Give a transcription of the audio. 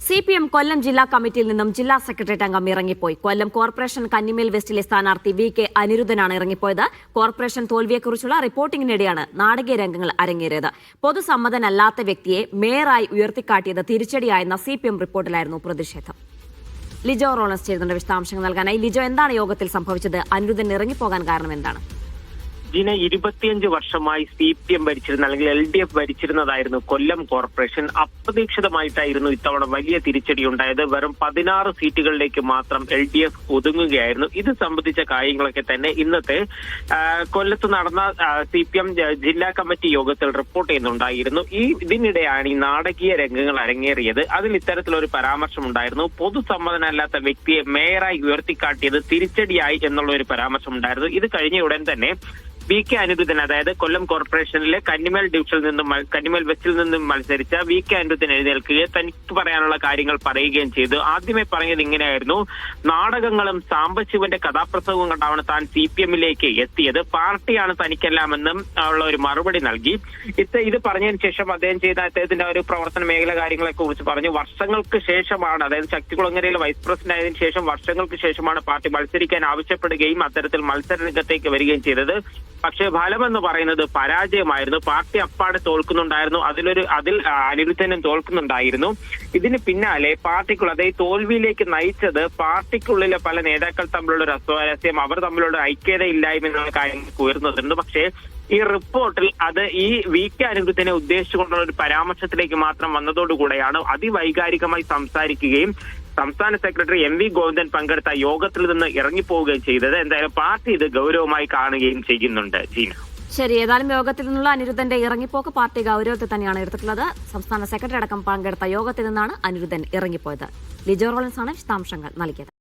CPM കൊല്ലം ജില്ലാ കമ്മിറ്റിയിൽ നിന്നും ജില്ലാ സെക്രട്ടേറിയറ്റ് അംഗം ഇറങ്ങിപ്പോയി. കൊല്ലം കോർപ്പറേഷൻ കന്നിമേൽ വെസ്റ്റിലെ സ്ഥാനാർത്ഥി VK അനിരുദ്ധനാണ് ഇറങ്ങിപ്പോയത്. കോർപ്പറേഷൻ തോൽവിയെക്കുറിച്ചുള്ള റിപ്പോർട്ടിംഗിനിടെയാണ് നാടകീയ രംഗങ്ങൾ അരങ്ങേറിയത്. പൊതുസമ്മതനല്ലാത്ത വ്യക്തിയെ മേയറായി ഉയർത്തിക്കാട്ടിയത് തിരിച്ചടിയായെന്ന CPM റിപ്പോർട്ടിലായിരുന്നു പ്രതിഷേധം. ലിജോ റോളൻസ് ചേരുന്നുണ്ട് വിശദാംശങ്ങൾ നൽകാനായി. ലിജോ, എന്താണ് യോഗത്തിൽ സംഭവിച്ചത്? അനിരുദ്ധൻ ഇറങ്ങിപ്പോകാൻ കാരണം എന്താണ്? 25 വർഷമായി CPM ഭരിച്ചിരുന്ന അല്ലെങ്കിൽ LDF ഭരിച്ചിരുന്നതായിരുന്നു കൊല്ലം കോർപ്പറേഷൻ. അപ്രതീക്ഷിതമായിട്ടായിരുന്നു ഇത്തവണ വലിയ തിരിച്ചടി ഉണ്ടായത്. വെറും 16 സീറ്റുകളിലേക്ക് മാത്രം LDF ഒതുങ്ങുകയായിരുന്നു. ഇത് സംബന്ധിച്ച കാര്യങ്ങളൊക്കെ തന്നെ ഇന്നത്തെ കൊല്ലത്ത് നടന്ന CPM ജില്ലാ കമ്മിറ്റി യോഗത്തിൽ റിപ്പോർട്ട് ചെയ്യുന്നുണ്ടായിരുന്നു. ഇതിനിടെയാണ് ഈ നാടകീയ രംഗങ്ങൾ അരങ്ങേറിയത്. അതിൽ ഇത്തരത്തിലൊരു പരാമർശം ഉണ്ടായിരുന്നു. പൊതുസമ്മതനല്ലാത്ത വ്യക്തിയെ മേയറായി ഉയർത്തിക്കാട്ടിയത് തിരിച്ചടിയായി എന്നുള്ള ഒരു പരാമർശം ഉണ്ടായിരുന്നു. ഇത് കഴിഞ്ഞ ഉടൻ തന്നെ VK അനിരുദ്ധൻ, അതായത് കൊല്ലം കോർപ്പറേഷനിലെ കന്നിമേൽ വെസ്റ്റിൽ നിന്നും മത്സരിച്ച VK അനിരുദ്ധൻ എഴുന്നേൽക്കുകയും തനിക്ക് പറയാനുള്ള കാര്യങ്ങൾ പറയുകയും ചെയ്തു. ആദ്യമേ പറഞ്ഞത് ഇങ്ങനെയായിരുന്നു: നാടകങ്ങളും സാംബശിവന്റെ കഥാപ്രസംഗവും കണ്ടാണ് താൻ CPM-ലേക്ക് എത്തിയത്, പാർട്ടിയാണ് തനിക്കെല്ലാമെന്നും ഉള്ള ഒരു മറുപടി നൽകി. ഇത് പറഞ്ഞതിന് ശേഷം അദ്ദേഹത്തിന്റെ ഒരു പ്രവർത്തന മേഖല കാര്യങ്ങളെ കുറിച്ച് പറഞ്ഞു. വർഷങ്ങൾക്ക് ശേഷമാണ്, അതായത് ശക്തികുളങ്ങരയിലെ വൈസ് പ്രസിഡന്റ് ആയതിനു ശേഷം വർഷങ്ങൾക്ക് ശേഷമാണ് പാർട്ടി മത്സരിക്കാൻ ആവശ്യപ്പെടുകയും അത്തരത്തിൽ മത്സര രംഗത്തേക്ക് വരികയും ചെയ്തത്. പക്ഷേ ഫലമെന്ന് പറയുന്നത് പരാജയമായിരുന്നു. പാർട്ടി അപ്പാടെ തോൽക്കുന്നുണ്ടായിരുന്നു. അതിൽ അനിരുദ്ധനും തോൽക്കുന്നുണ്ടായിരുന്നു. ഇതിന് പിന്നാലെ പാർട്ടിക്കുള്ള, അതായത് തോൽവിയിലേക്ക് നയിച്ചത് പാർട്ടിക്കുള്ളിലെ പല നേതാക്കൾ തമ്മിലുള്ള ഒരു അസ്വാരസ്യം, അവർ തമ്മിലുള്ള ഐക്യതയില്ലായ്മ എന്നുള്ള കാര്യങ്ങൾ ഉയർന്നിട്ടുണ്ട്. പക്ഷേ ഈ റിപ്പോർട്ടിൽ അത് ഈ VK അനിരുദ്ധനെ ഉദ്ദേശിച്ചുകൊണ്ടുള്ള ഒരു പരാമർശത്തിലേക്ക് മാത്രം വന്നതോടുകൂടെയാണ് അതിവൈകാരികമായി സംസാരിക്കുകയും സംസ്ഥാന സെക്രട്ടറി MV ഗോവിന്ദൻ പങ്കെടുത്ത യോഗത്തിൽ നിന്ന് ഇറങ്ങിപ്പോവുകയും ചെയ്തത്. എന്തായാലും പാർട്ടി ഇത് ഗൗരവമായി കാണുകയും ചെയ്യുന്നുണ്ട്. ജീന, ശരി. ഏതായാലും യോഗത്തിൽ നിന്നുള്ള അനിരുദ്ധന്റെ ഇറങ്ങിപ്പോക്ക് പാർട്ടി ഗൗരവത്തിൽ തന്നെയാണ് എടുത്തിട്ടുള്ളത്. സംസ്ഥാന സെക്രട്ടറി അടക്കം പങ്കെടുത്ത യോഗത്തിൽ നിന്നാണ് അനിരുദ്ധൻ ഇറങ്ങിപ്പോയത്. ലിജോ റോളൻസ് ആണ് വിശദാംശങ്ങൾ നൽകിയത്.